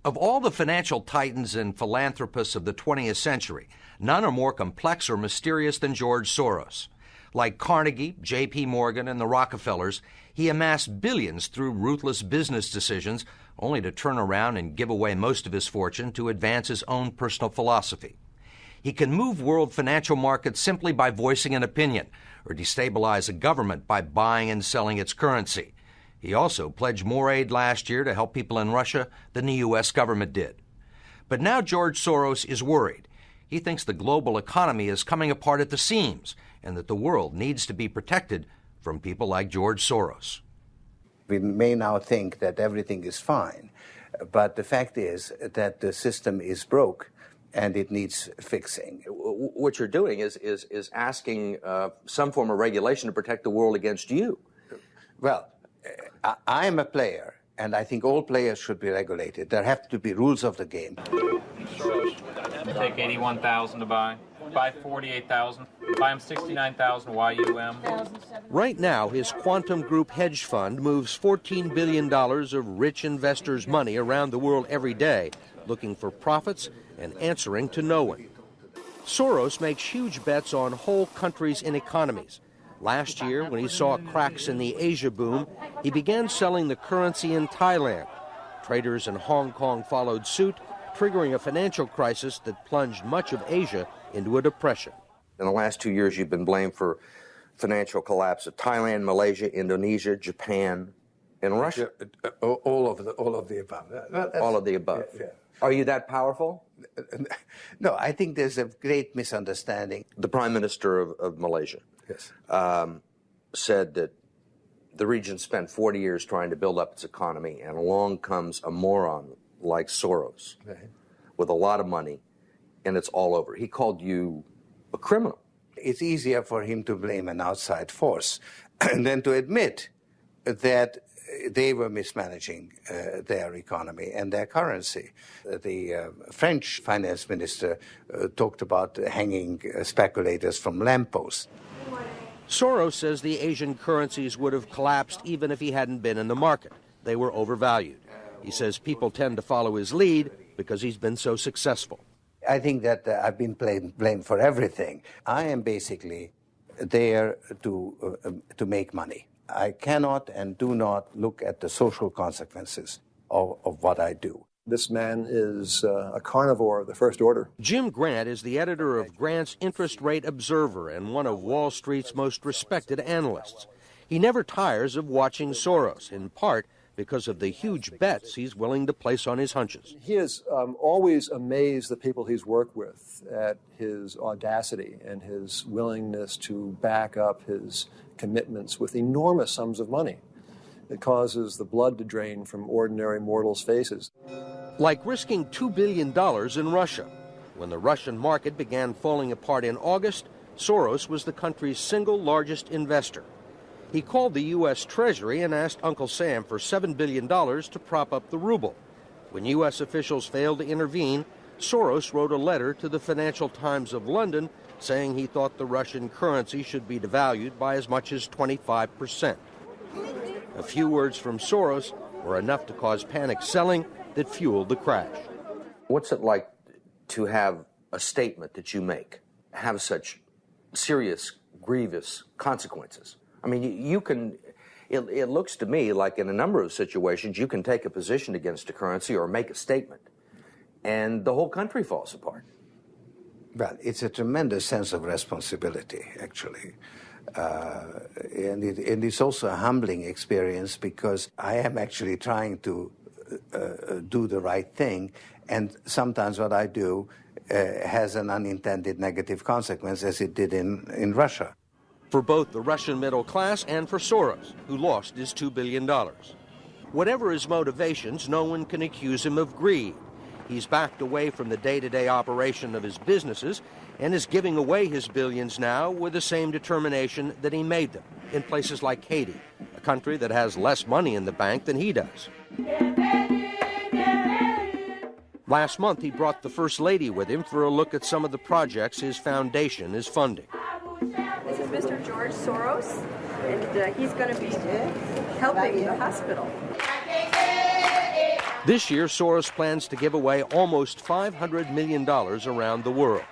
Of all the financial titans and philanthropists of the 20th century, none are more complex or mysterious than George Soros. Like Carnegie, J.P. Morgan, and the Rockefellers, he amassed billions through ruthless business decisions, only to turn around and give away most of his fortune to advance his own personal philosophy. He can move world financial markets simply by voicing an opinion, or destabilize a government by buying and selling its currency. He also pledged more aid last year to help people in Russia than the U.S. government did. But now George Soros is worried. He thinks the global economy is coming apart at the seams and that the world needs to be protected from people like George Soros. We may now think that everything is fine, but the fact is that the system is broke and it needs fixing. What you're doing is asking some form of regulation to protect the world against you. Well, I am a player, and I think all players should be regulated. There have to be rules of the game. Take 81,000 to buy. Buy 48,000. Buy him 69,000 YUM. Right now, his Quantum Group hedge fund moves $14 billion of rich investors' money around the world every day, looking for profits and answering to no one. Soros makes huge bets on whole countries and economies. Last year, when he saw cracks in the Asia boom, he began selling the currency in Thailand. Traders in Hong Kong followed suit, triggering a financial crisis that plunged much of Asia into a depression. In the last 2 years, you've been blamed for financial collapse of Thailand, Malaysia, Indonesia, Japan, and Russia. All of the above. All of the above. Yeah. Are you that powerful? No, I think there's a great misunderstanding. The Prime Minister of Malaysia said that the region spent 40 years trying to build up its economy, and along comes a moron like Soros with a lot of money, and it's all over. He called you a criminal. It's easier for him to blame an outside force than to admit that they were mismanaging their economy and their currency. The French finance minister talked about hanging speculators from lampposts. Soros says the Asian currencies would have collapsed even if he hadn't been in the market. They were overvalued. He says people tend to follow his lead because he's been so successful. I think that I've been blamed for everything. I am basically there to make money. I cannot and do not look at the social consequences of what I do. This man is a carnivore of the first order. Jim Grant is the editor of Grant's Interest Rate Observer and one of Wall Street's most respected analysts. He never tires of watching Soros, in part because of the huge bets he's willing to place on his hunches. He has always amazed the people he's worked with at his audacity and his willingness to back up his commitments with enormous sums of money. It causes the blood to drain from ordinary mortals' faces. Like risking $2 billion in Russia. When the Russian market began falling apart in August, Soros was the country's single largest investor. He called the U.S. Treasury and asked Uncle Sam for $7 billion to prop up the ruble. When U.S. officials failed to intervene, Soros wrote a letter to the Financial Times of London saying he thought the Russian currency should be devalued by as much as 25%. A few words from Soros were enough to cause panic selling that fueled the crash. What's it like to have a statement that you make have such serious, grievous consequences? I mean, you can, it looks to me like in a number of situations you can take a position against a currency or make a statement, and the whole country falls apart. Well, it's a tremendous sense of responsibility, actually. And it's also a humbling experience because I am actually trying to do the right thing, and sometimes what I do has an unintended negative consequence, as it did in Russia. For both the Russian middle class and for Soros, who lost his $2 billion. Whatever his motivations, no one can accuse him of greed. He's backed away from the day-to-day operation of his businesses and is giving away his billions now with the same determination that he made them in places like Haiti, a country that has less money in the bank than he does. Last month, he brought the First Lady with him for a look at some of the projects his foundation is funding. This is Mr. George Soros, and he's going to be helping the hospital. This year, Soros plans to give away almost $500 million around the world.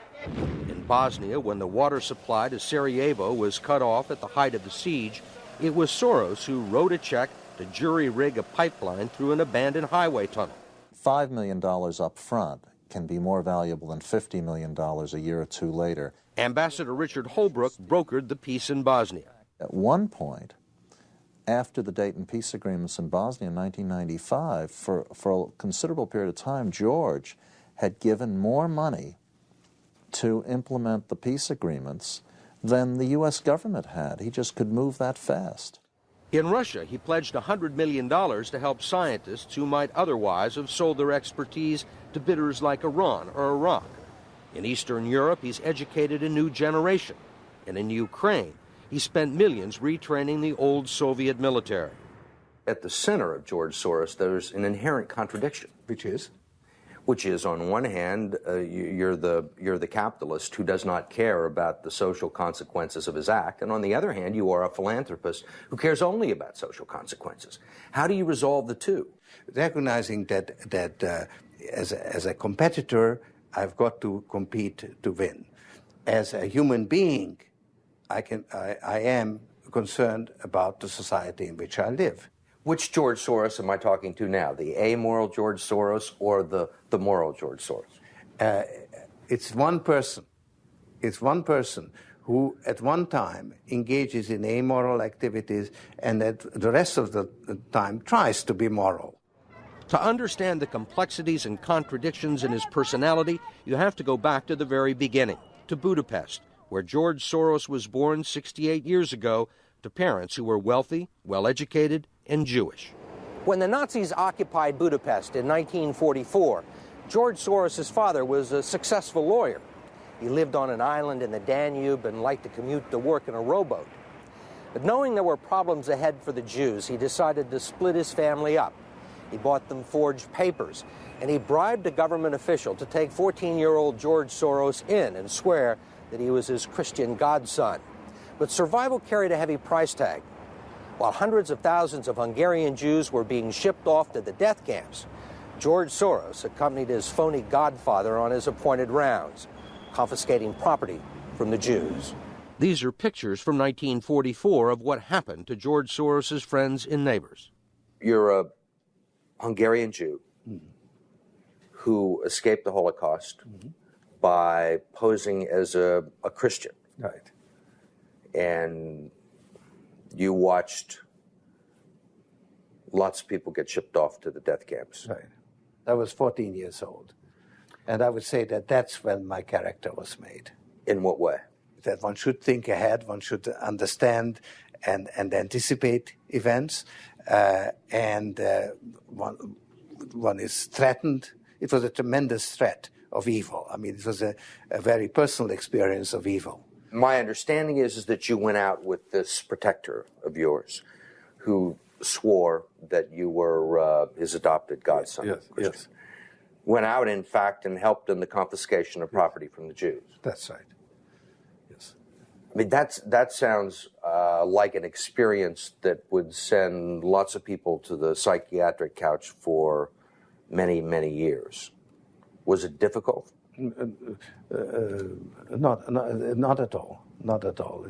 In Bosnia, when the water supply to Sarajevo was cut off at the height of the siege, it was Soros who wrote a check to jury-rig a pipeline through an abandoned highway tunnel. $5 million up front can be more valuable than $50 million a year or two later. Ambassador Richard Holbrooke brokered the peace in Bosnia. At one point, after the Dayton peace agreements in Bosnia in 1995, for a considerable period of time, George had given more money to implement the peace agreements than the U.S. government had. He just could move that fast. In Russia, he pledged $100 million to help scientists who might otherwise have sold their expertise to bidders like Iran or Iraq. In Eastern Europe, he's educated a new generation. And in Ukraine, he spent millions retraining the old Soviet military. At the center of George Soros, there's an inherent contradiction. Which is? Which is, on one hand, you're the capitalist who does not care about the social consequences of his act, and on the other hand, you are a philanthropist who cares only about social consequences. How do you resolve the two? Recognizing that as a competitor, I've got to compete to win. As a human being, I am concerned about the society in which I live. Which George Soros am I talking to now? The amoral George Soros or the moral George Soros? It's one person. It's one person who at one time engages in amoral activities and at the rest of the time tries to be moral. To understand the complexities and contradictions in his personality, you have to go back to the very beginning, to Budapest, where George Soros was born 68 years ago to parents who were wealthy, well-educated, and Jewish. When the Nazis occupied Budapest in 1944, George Soros' father was a successful lawyer. He lived on an island in the Danube and liked to commute to work in a rowboat. But knowing there were problems ahead for the Jews, he decided to split his family up. He bought them forged papers, and he bribed a government official to take 14-year-old George Soros in and swear that he was his Christian godson. But survival carried a heavy price tag. While hundreds of thousands of Hungarian Jews were being shipped off to the death camps, George Soros accompanied his phony godfather on his appointed rounds, confiscating property from the Jews. These are pictures from 1944 of what happened to George Soros' friends and neighbors. You're a Hungarian Jew who escaped the Holocaust by posing as a Christian. Right. And you watched lots of people get shipped off to the death camps. Right. I was 14 years old. And I would say that that's when my character was made. In what way? That one should think ahead, one should understand and anticipate events, and one is threatened. It was a tremendous threat of evil. I mean, it was a very personal experience of evil. My understanding is that you went out with this protector of yours who swore that you were his adopted godson. Yes. Went out, in fact, and helped in the confiscation of property from the Jews. That's right. Yes. I mean, that sounds like an experience that would send lots of people to the psychiatric couch for many, many years. Was it difficult? Not at all. Not at all.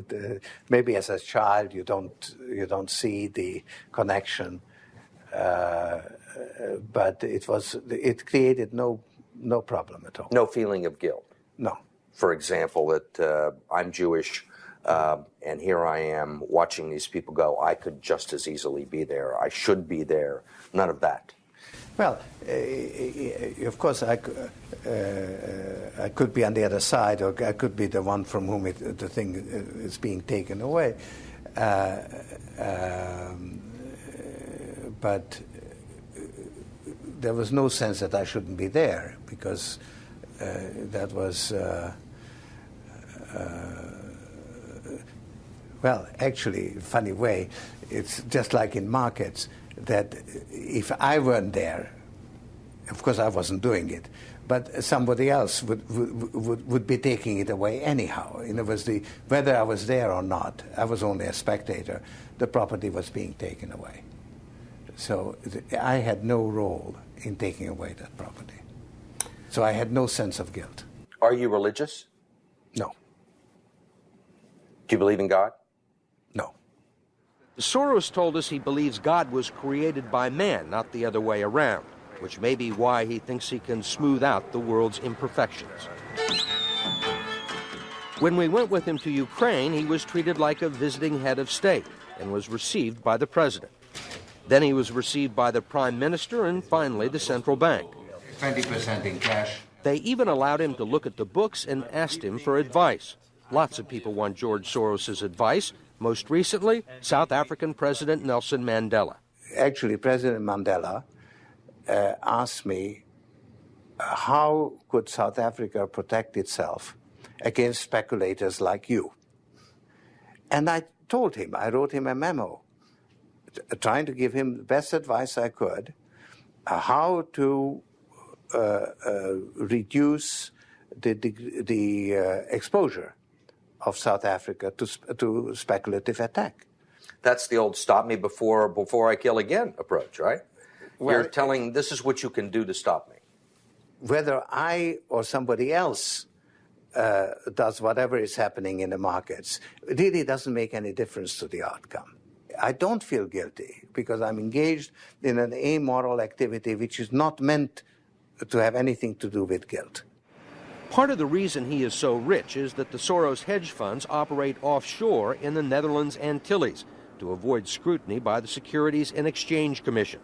Maybe as a child you don't see the connection, but it created no problem at all. No feeling of guilt. No. For example, that I'm Jewish, and here I am watching these people go. I could just as easily be there. I should be there. None of that. Well, of course, I could be on the other side, or I could be the one from whom the thing is being taken away. But there was no sense that I shouldn't be there, because that was, well, actually, funny way, it's just like in markets, that if I weren't there, of course I wasn't doing it, but somebody else would be taking it away anyhow. And it was whether I was there or not, I was only a spectator, the property was being taken away. So I had no role in taking away that property. So I had no sense of guilt. Are you religious? No. Do you believe in God? No. Soros told us he believes God was created by man, not the other way around, which may be why he thinks he can smooth out the world's imperfections. When we went with him to Ukraine, he was treated like a visiting head of state and was received by the president. Then he was received by the prime minister and finally the central bank. 20% in cash. They even allowed him to look at the books and asked him for advice. Lots of people want George Soros' advice. Most recently, South African President Nelson Mandela. Actually, President Mandela asked me, how could South Africa protect itself against speculators like you? And I told him, I wrote him a memo, trying to give him the best advice I could, how to reduce the exposure of South Africa to speculative attack. That's the old stop me before I kill again approach, right? Well, you're telling this is what you can do to stop me. Whether I or somebody else does whatever is happening in the markets, it really doesn't make any difference to the outcome. I don't feel guilty because I'm engaged in an amoral activity which is not meant to have anything to do with guilt. Part of the reason he is so rich is that the Soros hedge funds operate offshore in the Netherlands Antilles to avoid scrutiny by the Securities and Exchange Commission.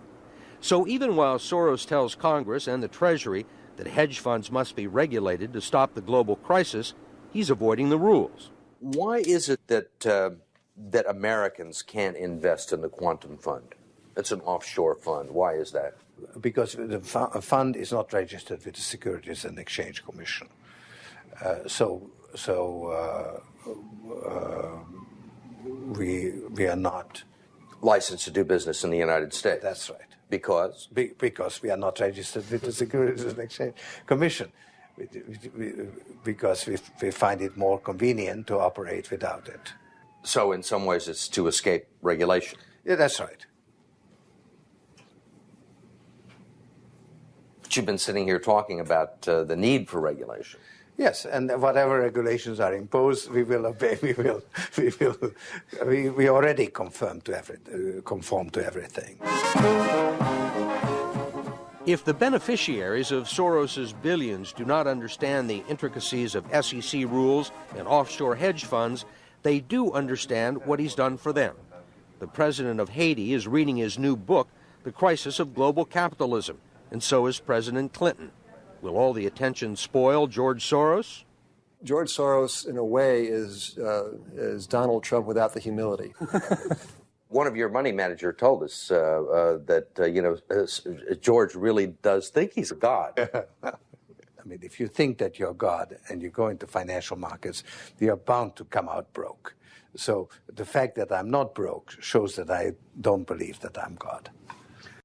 So even while Soros tells Congress and the Treasury that hedge funds must be regulated to stop the global crisis, he's avoiding the rules. Why is it that Americans can't invest in the quantum fund? It's an offshore fund. Why is that? Because the fund is not registered with the Securities and Exchange Commission. We are not licensed to do business in the United States. That's right. Because? Because we are not registered with the Securities and Exchange Commission. Because we find it more convenient to operate without it. So in some ways it's to escape regulation. Yeah, that's right. But you've been sitting here talking about the need for regulation. Yes, and whatever regulations are imposed, we will obey. We already conform to everything. If the beneficiaries of Soros's billions do not understand the intricacies of SEC rules and offshore hedge funds, they do understand what he's done for them. The president of Haiti is reading his new book, The Crisis of Global Capitalism, and so is President Clinton. Will all the attention spoil George Soros? George Soros, in a way, is Donald Trump without the humility. One of your money manager told us that George really does think he's a god. I mean, if you think that you're God and you go into financial markets, you're bound to come out broke. So the fact that I'm not broke shows that I don't believe that I'm God.